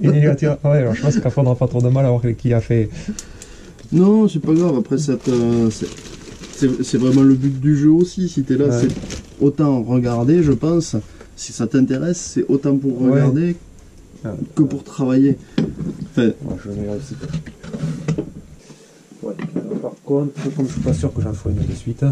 Une ligature. Ouais, alors je pense qu'il faudra pas trop de mal à voir qui a fait. Non, c'est pas grave, après c'est vraiment le but du jeu aussi, si t'es là, Ouais. c'est autant regarder, je pense, si ça t'intéresse, c'est autant pour regarder que pour travailler. Enfin, Ouais, je vais aussi. Ouais. Par contre, comme je suis pas sûr que j'en ferai une de suite.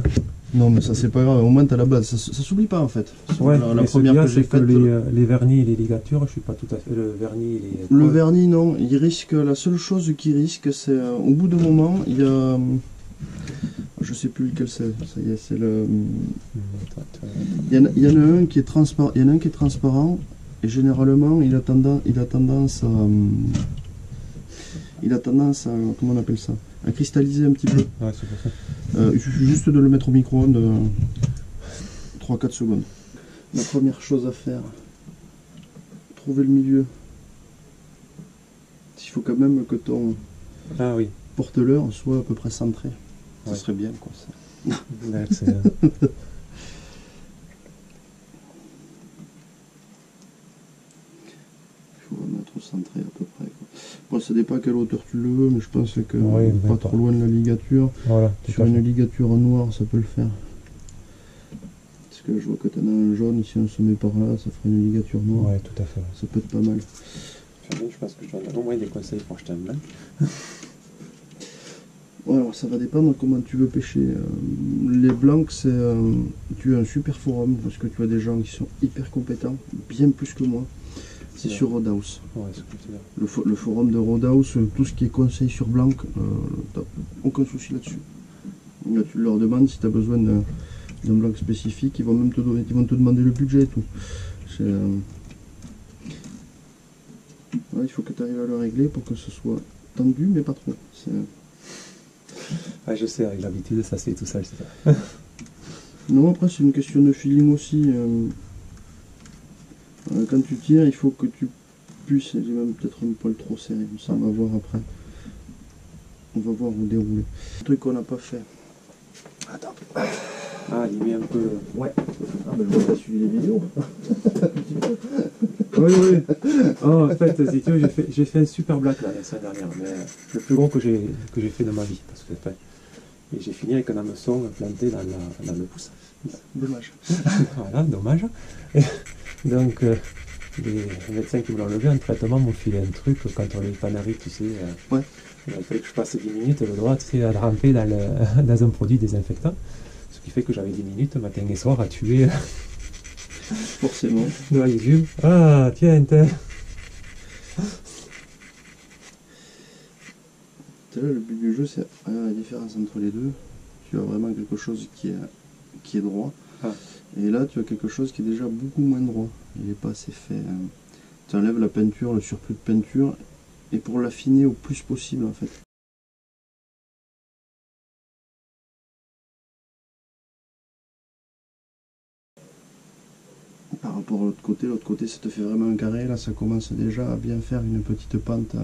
non, mais ça c'est pas grave, au moins t'as la base, ça s'oublie pas en fait. Ouais, la mais première que j'ai c'est que faite. les vernis et les ligatures, je suis pas tout à fait. Le vernis et les. Le vernis, non, il risque, la seule chose qu'il risque, c'est au bout d'un moment, il y a. Je sais plus lequel c'est, ça y est, c'est le. Il y en a un qui est transparent, il y en a un qui est transparent, et généralement il a tendance à, comment on appelle ça, à cristalliser un petit peu. Ouais, c'est pour ça. Il suffit juste de le mettre au micro-ondes 3-4 secondes. La première chose à faire, trouver le milieu. Il faut quand même que ton porte-l'heure soit à peu près centré. Ça serait bien, quoi. Ça. Excellent. Il faut remettre centré à peu près, quoi. Bon, ça dépend à quelle hauteur tu le veux, mais je pense que pas trop loin de la ligature. Voilà, sur une ligature noire, ça peut le faire. Parce que je vois que tu en as un jaune, si on se met par là, ça ferait une ligature noire. Ouais, tout à fait. Ça peut être pas mal. Je pense que je dois au moins des conseils pour acheter un blanc. Ouais, alors ça va dépendre comment tu veux pêcher. Les blancs, tu as un super forum parce que tu as des gens qui sont hyper compétents, bien plus que moi. C'est sur Roadhouse. Ouais, le forum de Roadhouse, tout ce qui est conseil sur blanc, t'as aucun souci là-dessus. Là, tu leur demandes si tu as besoin d'un blanc spécifique, ils vont même te demander le budget et tout. Ouais, il faut que tu arrives à le régler pour que ce soit tendu, mais pas trop. Ouais, je sais, avec l'habitude, ça se fait tout seul, c'est ça. Non, après, c'est une question de feeling aussi. Quand tu tires, il faut que tu puisses. J'ai même peut-être un poil trop serré, ça on va voir après. On va voir où dérouler. Un truc qu'on n'a pas fait. Attends. Ah, il met un peu. Ouais. Ah, ben je vois que t'as suivi les vidéos. Oui, oui. Oh, en fait, si tu veux, j'ai fait un super black là, la semaine dernière, mais le plus gros que j'ai fait de ma vie. Parce que, et j'ai fini avec un hameçon planté dans le pouce. Dommage. Voilà, dommage. Et donc, les médecins qui me l'ont levé en traitement m'ont filé un truc quand on les panaries, tu sais. Ouais. Il fallait que je passe 10 minutes le droit, tu sais, à tremper dans un produit désinfectant. Ce qui fait que j'avais 10 minutes matin et soir à tuer. Forcément. Dans les yeux. Ah, tiens, tiens. Le but du jeu, c'est la différence entre les deux. Tu as vraiment quelque chose qui est droit. Ah. Et là, tu as quelque chose qui est déjà beaucoup moins droit. Il n'est pas assez fait. Tu enlèves la peinture, le surplus de peinture, et pour l'affiner au plus possible, en fait. Par rapport à l'autre côté, ça te fait vraiment un carré. Là, ça commence déjà à bien faire une petite pente.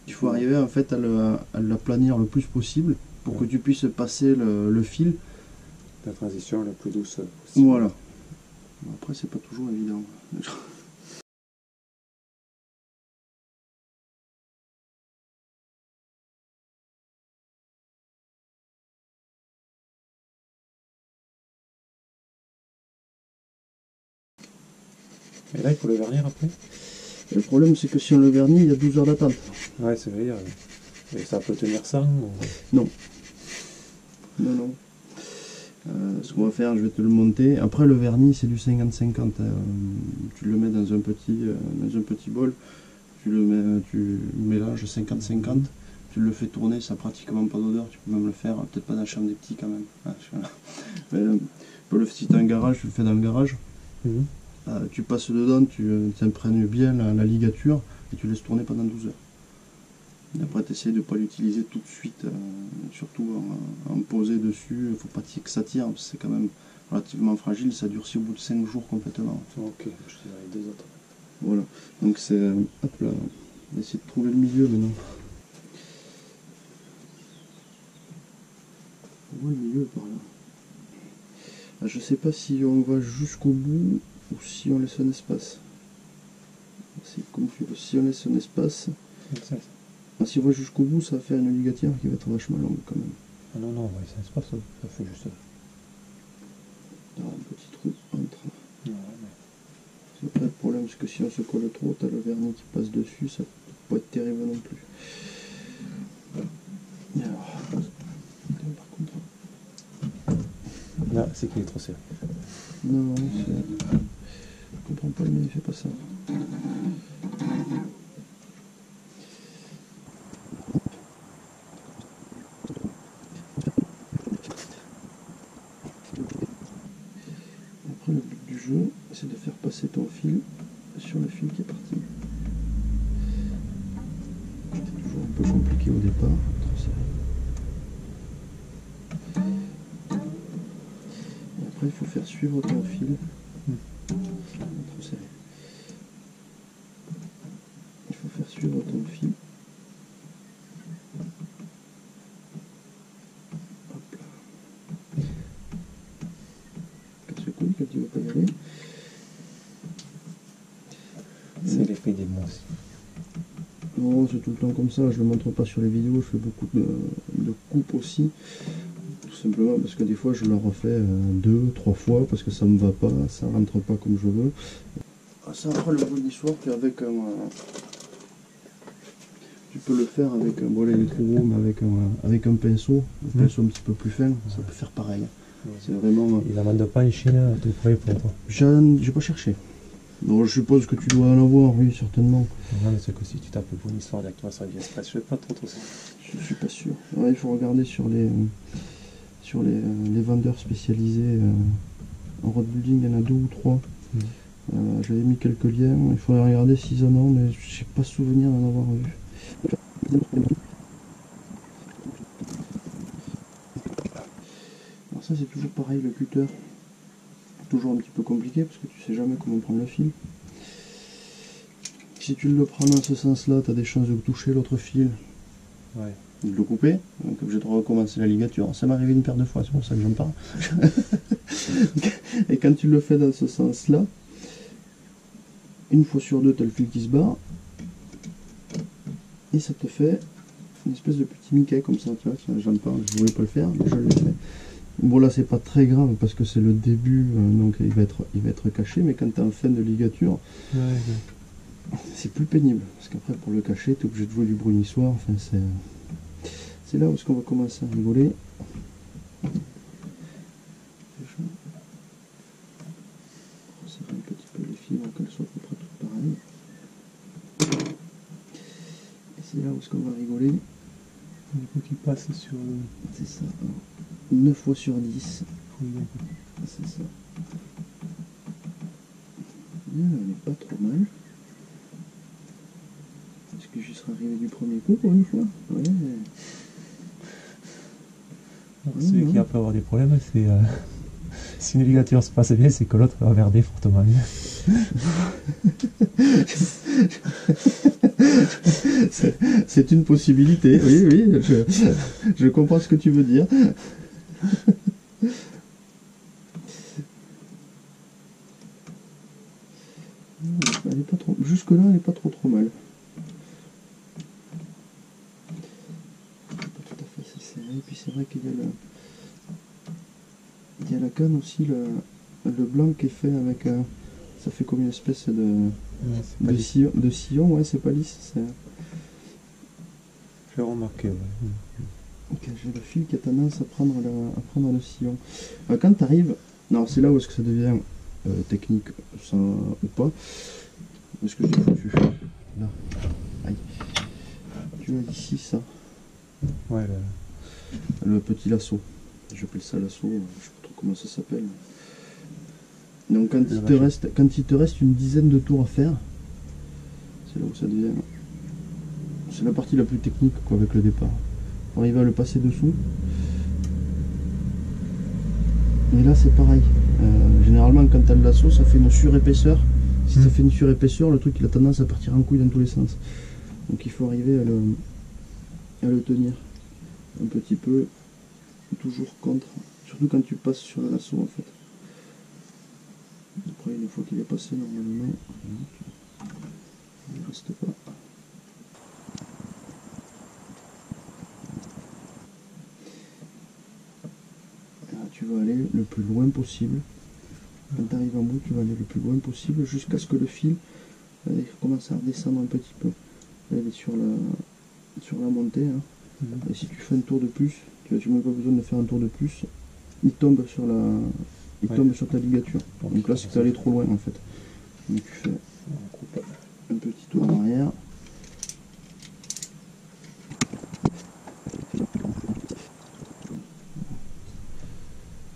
Il faut arriver en fait à l'aplanir le plus possible pour que tu puisses passer le fil. La transition la plus douce possible. Voilà. Après, c'est pas toujours évident. Et là, il faut le vernir après. Et le problème, c'est que si on le vernit, il y a 12 heures d'attente. Ouais, c'est vrai. Et ça peut tenir ça ou... Non. Non, non. Ce qu'on va faire, je vais te le monter. Après, le vernis, c'est du 50-50. Tu le mets dans un petit bol. Tu mélanges 50-50. Tu le fais tourner, ça n'a pratiquement pas d'odeur. Tu peux même le faire, peut-être pas dans la chambre des petits quand même. Mais, si tu as un garage, tu le fais dans le garage. Tu passes dedans, tu imprègnes bien la ligature et tu laisses tourner pendant 12 heures. Et après, tu essaies de ne pas l'utiliser tout de suite, surtout en poser dessus. Il ne faut pas que ça tire, parce que c'est quand même relativement fragile. Ça durcit au bout de 5 jours complètement. Ok, je dirais les deux autres. Voilà, donc c'est. Hop là, on va essayer de trouver le milieu maintenant. On voit le milieu par là. Je sais pas si on va jusqu'au bout ou si on laisse un espace. C'est comme tu veux. Si on laisse un espace, Comme ça. si on va jusqu'au bout, ça va faire une ligatière qui va être vachement longue quand même. Ah non, non, ouais, ça se passe, ça fait juste. Il y aura un petit trou entre. Ouais, C'est pas le problème, parce que si on se colle trop, t'as le vernis qui passe dessus, ça peut pas être terrible non plus. Et alors, par contre. là, c'est qu'il est trop serré. Non, c'est. Je comprends pas, mais il fait pas ça. Après, le but du jeu, c'est de faire passer ton fil sur le fil qui est parti. C'est toujours un peu compliqué au départ. Trop serré. Et après, il faut faire suivre ton fil. Trop serré. Il faut faire suivre ton fil. Hop là. Casse le coude quand tu ne veux pas y aller. C'est l'effet des mots aussi. Non, c'est tout le temps comme ça, je ne le montre pas sur les vidéos, je fais beaucoup de coupes aussi. Tout simplement parce que des fois je le refais 2-3 fois parce que ça me va pas, ça rentre pas comme je veux. Ça après le boulissoir, puis avec un... tu peux le faire avec un bon, là il est trop gros, mais avec un pinceau un petit peu plus fin, ça peut faire pareil. C'est vraiment... Il n'en demande pas une Chine à tout près pour toi. J'ai pas cherché. Donc je suppose que tu dois en avoir, oui, certainement. Non, mais c'est que si tu tapes bonne histoire directement sur AliExpress, je sais pas trop ça. Je suis pas sûr. Ouais, il faut regarder sur les vendeurs spécialisés en road building, il y en a 2 ou 3. J'avais mis quelques liens, il faudrait regarder s'ils en ont, mais je n'ai pas souvenir d'en avoir vu. Alors ça c'est toujours pareil, le cutter. Toujours un petit peu compliqué parce que tu sais jamais comment prendre le fil. Si tu le prends dans ce sens là, tu as des chances de toucher l'autre fil, Ouais. de le couper, donc obligé de recommencer la ligature. Ça m'est arrivé une paire de fois, c'est pour ça que j'en parle. Et quand tu le fais dans ce sens là, une fois sur deux tu as le fil qui se barre et ça te fait une espèce de petit Mickey comme ça, tu vois, j'en parle, je voulais pas le faire, mais je l'ai fait. Bon là c'est pas très grave parce que c'est le début, donc il va être caché, mais quand tu es en fin de ligature, c'est plus pénible, parce qu'après pour le cacher, tu es obligé de jouer du brunissoir, enfin c'est là où est-ce qu'on va commencer à rigoler. On resserre un petit peu les fils pour qu'elles soient à peu près toutes pareilles. Et c'est là où est-ce qu'on va rigoler. Du coup, qui passe sur. C'est ça. 9 fois sur 10. Oui. C'est ça. Bien, elle n'est pas trop mal. Est-ce que j'y serais arrivé du premier coup pour une fois? Ouais. Celui qui a peut avoir des problèmes, c'est. Si une ligature se passe bien, c'est que l'autre va regarder fortement bien. C'est une possibilité, oui, oui, je comprends ce que tu veux dire. Elle est pas trop, jusque-là, elle n'est pas trop mal. Pas tout à fait assez serré, et puis c'est vrai qu'il y a il y a la canne aussi, le blanc qui est fait avec ça fait comme une espèce de sillon, ouais, c'est pas lisse. J'ai remarqué, ouais. Ok, j'ai le fil qui a tendance à prendre le sillon. Quand tu arrives, non, c'est là où est-ce que ça devient technique, ça ou pas. Où est-ce que j'ai foutu? Là. Aïe. Tu vois ici ça. Ouais, le petit lasso. J'appelle ça lasso, je sais pas trop comment ça s'appelle. Donc quand il te reste une dizaine de tours à faire, c'est là où ça devient. C'est la partie la plus technique quoi, avec le départ. Pour arriver à le passer dessous. Et là c'est pareil. Généralement quand tu as le lasso, ça fait une surépaisseur. Si ça fait une surépaisseur, le truc il a tendance à partir en couille dans tous les sens. Donc il faut arriver à le tenir un petit peu, toujours contre, surtout quand tu passes sur le lasso en fait. Après une fois qu'il est passé normalement, reste pas. Là, tu vas aller le plus loin possible. Quand tu arrives en bout, tu vas aller le plus loin possible jusqu'à ce que le fil commence à redescendre un petit peu. Là, il est sur la montée. Hein. Et si tu fais un tour de plus, tu n'as même pas besoin de faire un tour de plus, il tombe sur tombe sur ta ligature. Donc là, c'est que tu es allé trop loin en fait. Donc tu fais un petit tour en arrière.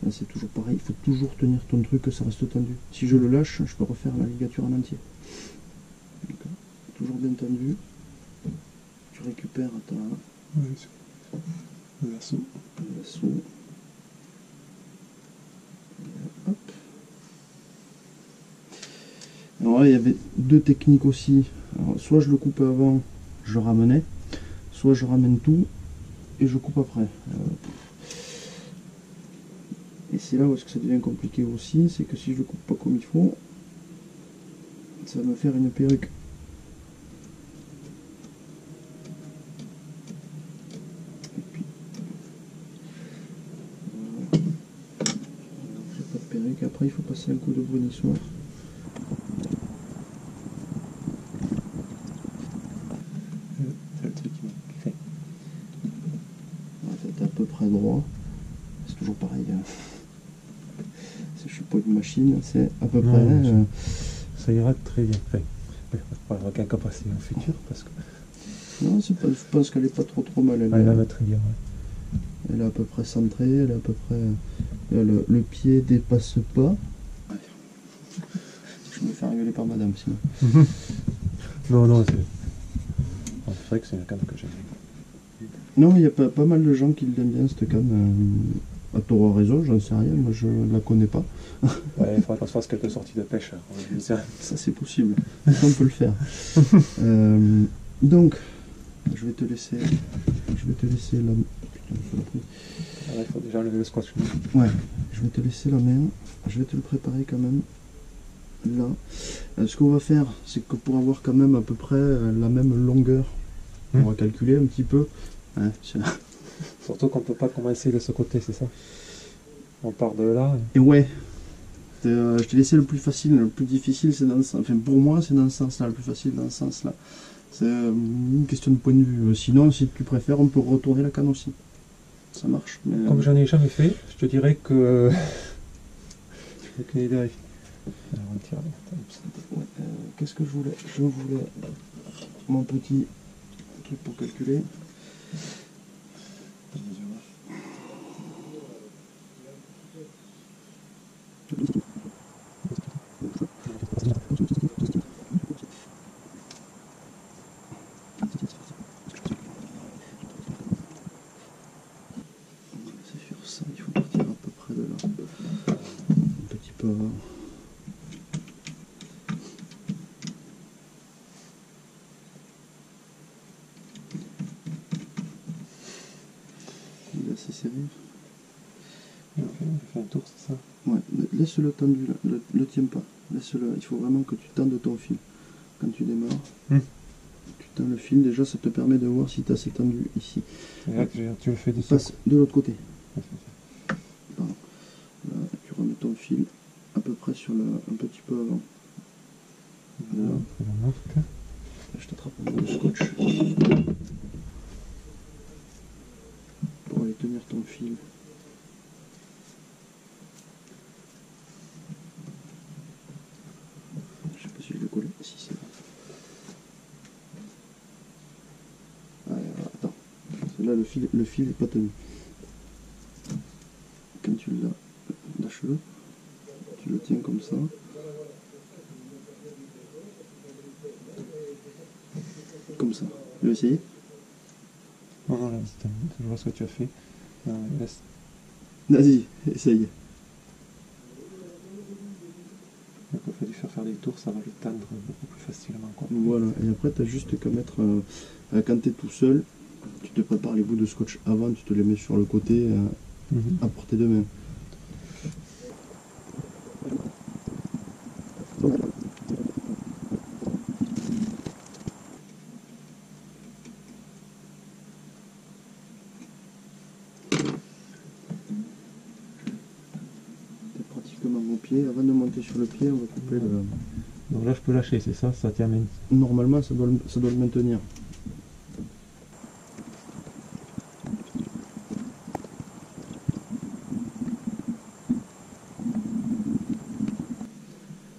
Là, c'est toujours pareil, il faut toujours tenir ton truc que ça reste tendu. Si je le lâche, je peux refaire la ligature en entier. Donc, toujours bien tendu. Tu récupères ta... Le lasso. Le lasso. Hop. Alors là, il y avait deux techniques aussi. Alors, soit je le coupe avant, je ramenais, soit je ramène tout et je coupe après. Et c'est là où est-ce que ça devient compliqué aussi, c'est que si je le coupe pas comme il faut, ça va me faire une perruque. Et puis, voilà. J'ai pas de perruque. Après, il faut passer un coup de brunissoir. C'est le truc qui me fait. T'es à peu près droit. C'est toujours pareil. Je suis pas une machine, c'est à peu près. Ça ira très bien. Enfin, on va qu'à passer en futur parce que. Non, c'est pas, je pense qu'elle est pas trop mal. Elle va très bien. Ouais. Elle est à peu près centrée, elle est à peu près. Le pied dépasse pas. Ouais. Je me fais engueuler par madame sinon. Non, c'est vrai que c'est une canne que j'aime bien. Non, il y a pas mal de gens qui l'aiment bien cette canne. À tort raison, j'en sais rien, moi je la connais pas. Ouais, il faudra qu'on se fasse quelques sorties de pêche. Ça c'est possible, on peut le faire. Donc, je vais te laisser la... Putain, il faut déjà enlever le scotch. Ouais, je vais te laisser la main, je vais te le préparer quand même. Là, ce qu'on va faire, c'est que pour avoir quand même à peu près la même longueur, on va calculer un petit peu. Ouais, surtout qu'on ne peut pas commencer de ce côté, c'est ça? On part de là. Et ouais, je t'ai laissé le plus facile, le plus difficile c'est dans ce sens. Enfin, pour moi, c'est dans ce sens-là, le plus facile dans ce sens-là. C'est une question de point de vue. Sinon, si tu préfères, on peut retourner la canne aussi. Ça marche. Mais, comme j'en ai jamais fait, je te dirais que. J'ai aucune idée. Alors, on tire. Ouais, qu'est-ce que je voulais? Je voulais mon petit truc pour calculer. C'est sur ça, il faut partir à peu près de là. Un petit peu avant. Il est assez serré. On fait un tour, c'est ça? Ouais, laisse-le tendu là, le tiens pas. Laisse-le, il faut vraiment que tu tendes ton fil. Quand tu démarres, tu tends le fil, déjà ça te permet de voir si tu as assez tendu ici. Et là, tu le fais de Passe de l'autre côté. Pardon. Là, tu remets ton fil à peu près sur un petit peu avant. Là. Là, je t'attrape un peu de scotch. Pour aller tenir ton fil. Je sais pas si je l'ai collé. Si c'est là. Allez, attends. Là, le fil est pas tenu. Quand tu l'as, lâche-le. Tu le tiens comme ça. Comme ça. Tu veux essayer? Non, là, je vois ce que tu as fait. Laisse. Vas-y, essaye. Donc, il faut lui faire des tours, ça va le tendre beaucoup plus facilement. Quoi. Voilà, et après, tu as juste qu'à mettre, quand tu es tout seul, tu te prépares les bouts de scotch avant, tu te les mets sur le côté à portée de main. sur le pied, on va couper le... Donc là je peux lâcher, c'est ça, ça tient même. Normalement ça doit le maintenir.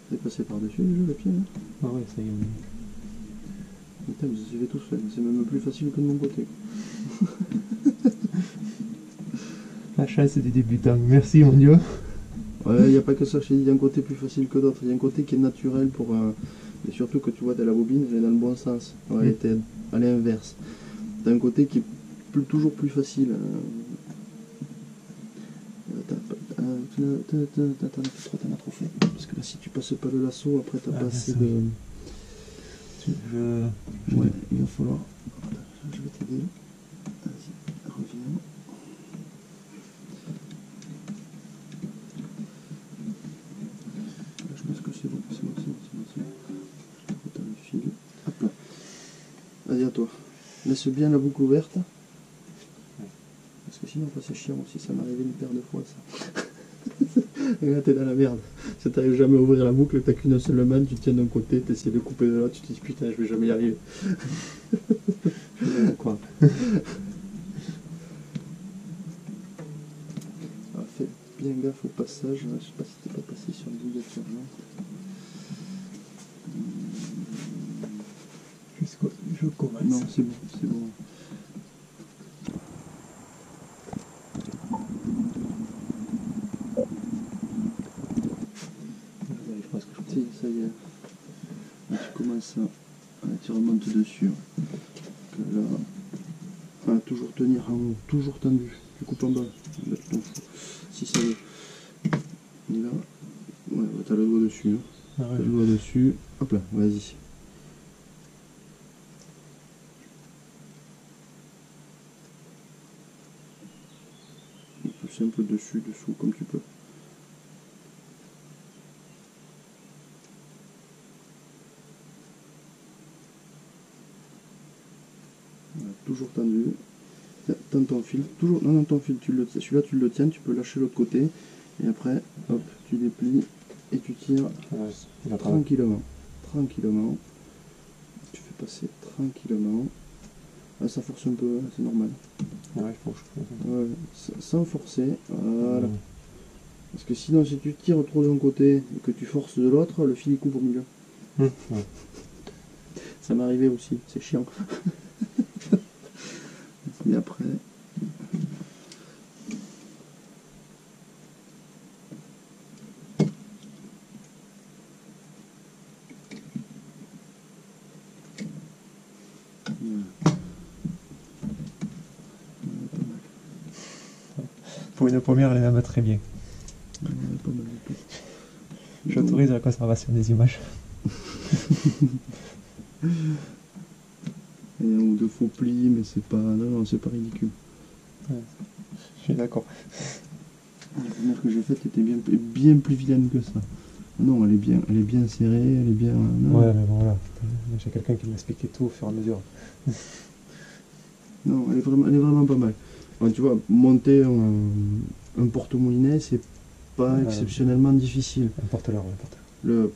C'est passé par-dessus déjà le pied, hein. Ah ouais, ça y est. Putain, vous avez tous fait, c'est même plus facile que de mon côté. La chance des débutants, merci mon Dieu. Ouais, il n'y a pas que ça, il y a un côté plus facile que d'autres, il y a un côté qui est naturel pour... et surtout que tu vois, la bobine, elle est dans le bon sens, en réalité, à l'inverse. T'as un côté qui est toujours plus facile. T'en as trop fait. Parce que là, si tu passes pas le lasso, après t'as pas assez de... Ouais, il va falloir... Je vais t'aider. Vas-y, reviens. Là, je pense que c'est bon, c'est bon. T'as le fil. Hop là. Vas-y, à toi. Laisse bien la boucle ouverte. Parce que sinon, c'est chiant aussi, ça m'est arrivé une paire de fois, ça. Et là, t'es dans la merde. Si t'arrives jamais à ouvrir la boucle, t'as qu'une seule main, tu tiens d'un côté, t'essaies de couper de l'autre, tu te dis putain, je vais jamais y arriver. Quoi. Alors, fais bien gaffe au passage. Je sais pas si t'es pas passé sur le ligature, non. Je commence. Non, c'est bon, c'est bon. Si, ça y est. Là, tu commences à... tu remontes dessus. Que là... Ah, toujours tenir en haut, toujours tendu. Tu coupes en bas. Là, tu t'en fous. Si ça y est. Et là... Ouais, bah, t'as le doigt dessus. Hein. Ah ouais. T'as le doigt dessus. Hop là, vas-y. Un peu dessus, dessous, comme tu peux. Voilà, toujours tendu. Tends ton fil. Toujours, non, ton fil, celui-là tu le tiens, tu peux lâcher l'autre côté. Et après, hop, tu déplies et tu tires tranquillement. Tranquillement. Tu fais passer tranquillement. Là, ça force un peu, c'est normal. Ouais, il faut que je... Ouais, sans forcer. Voilà. Parce que sinon, si tu tires trop d'un côté et que tu forces de l'autre, le fil il coupe au milieu. Ouais. Ça m'est arrivé aussi, c'est chiant. Et après... Pour une première, elle va très bien. Pas mal du tout. J'autorise la conservation des images. Et un ou deux faux plis, mais c'est pas... Non, c'est pas ridicule. Ouais. Je suis d'accord. La première que j'ai faite était bien plus vilaine que ça. Non, elle est bien serrée, elle est bien... Non. Ouais, mais bon, voilà. J'ai quelqu'un qui m'expliquait tout au fur et à mesure. Non, elle est vraiment pas mal. Ouais, tu vois, monter un porte-moulinet, c'est pas exceptionnellement difficile. Un porte-leur, ouais,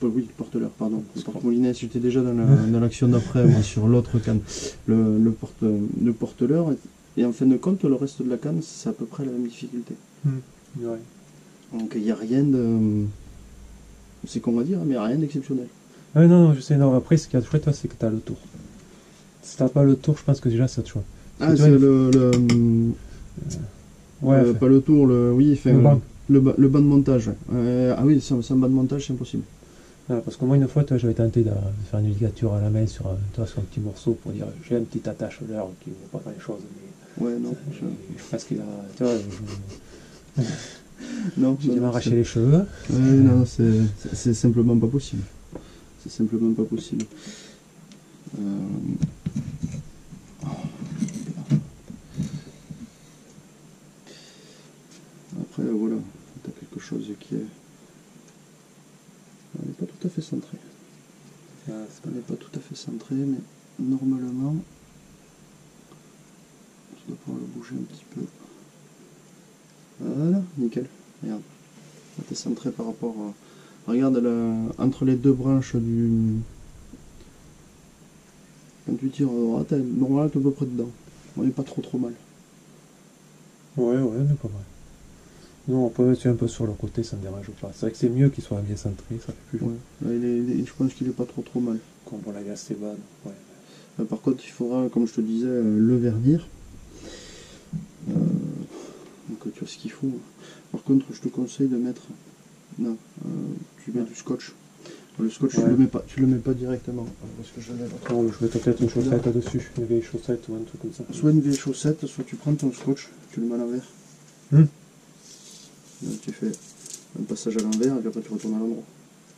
Oui, le porte-leur, pardon. Le porte-moulinet, j'étais déjà dans l'action d'après, moi, sur l'autre canne. Le porte-leur, et en fin de compte, le reste de la canne, c'est à peu près la même difficulté. Ouais. Donc il n'y a rien de... C'est qu'on va dire, mais il n'y a rien d'exceptionnel. Ouais, non, je sais, non. Après, ce qui est chouette, toi, c'est que tu as le tour. Si t'as pas le tour, je pense que déjà, ça te choix. Ah, c'est ouais, pas le tour, oui, le banc. Le banc de montage. Ah oui, sans banc de montage, c'est impossible. Voilà, parce que moi, une fois, j'avais tenté de faire une ligature à la main sur un petit morceau pour dire j'ai un petit attacheur qui ne vaut pas grand chose. Mais ouais, non. je pense qu'il a. Tu vois, non, j'ai dû m'arracher les cheveux. Ouais, non, c'est simplement pas possible. C'est simplement pas possible. Après, voilà, tu as quelque chose qui est... Elle n'est pas tout à fait centrée. Elle n'est pas tout à fait centrée, mais normalement, je dois pouvoir le bouger un petit peu. Voilà, nickel. Regarde. Là, tu es centré par rapport Regarde entre les deux branches du... Quand tu tires à droite, normalement tu es à peu près dedans. On n'est pas trop mal. Ouais, on est pas mal. Non, on peut mettre un peu sur le côté, ça ne dérange pas. C'est vrai que c'est mieux qu'il soit bien centré, ça fait plus joli. Ouais. Là, je pense qu'il est pas trop mal. Comme pour la glace Esteban, ouais. Par contre, il faudra, comme je te disais, le vernir. Donc tu vois ce qu'il faut. Par contre, je te conseille de mettre... Non, tu mets du scotch. Le scotch, Ouais. tu le mets pas directement. Parce que je Non, mais je mets peut-être une chaussette là-dessus, une vieille chaussette ou un truc comme ça. Soit une vieille chaussette, soit tu prends ton scotch, tu le mets à l'envers. Donc tu fais un passage à l'envers et puis après tu retournes à l'endroit.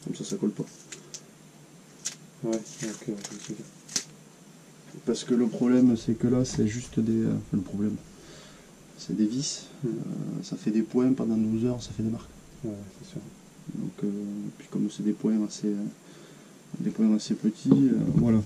Comme ça colle pas. Ouais, ok, je me suis dit. Parce que le problème, c'est que là, c'est juste des... le problème, c'est des vis. Ça fait des points pendant 12 heures, ça fait des marques. Ouais, c'est sûr. Donc, puis comme c'est des points assez petits, voilà.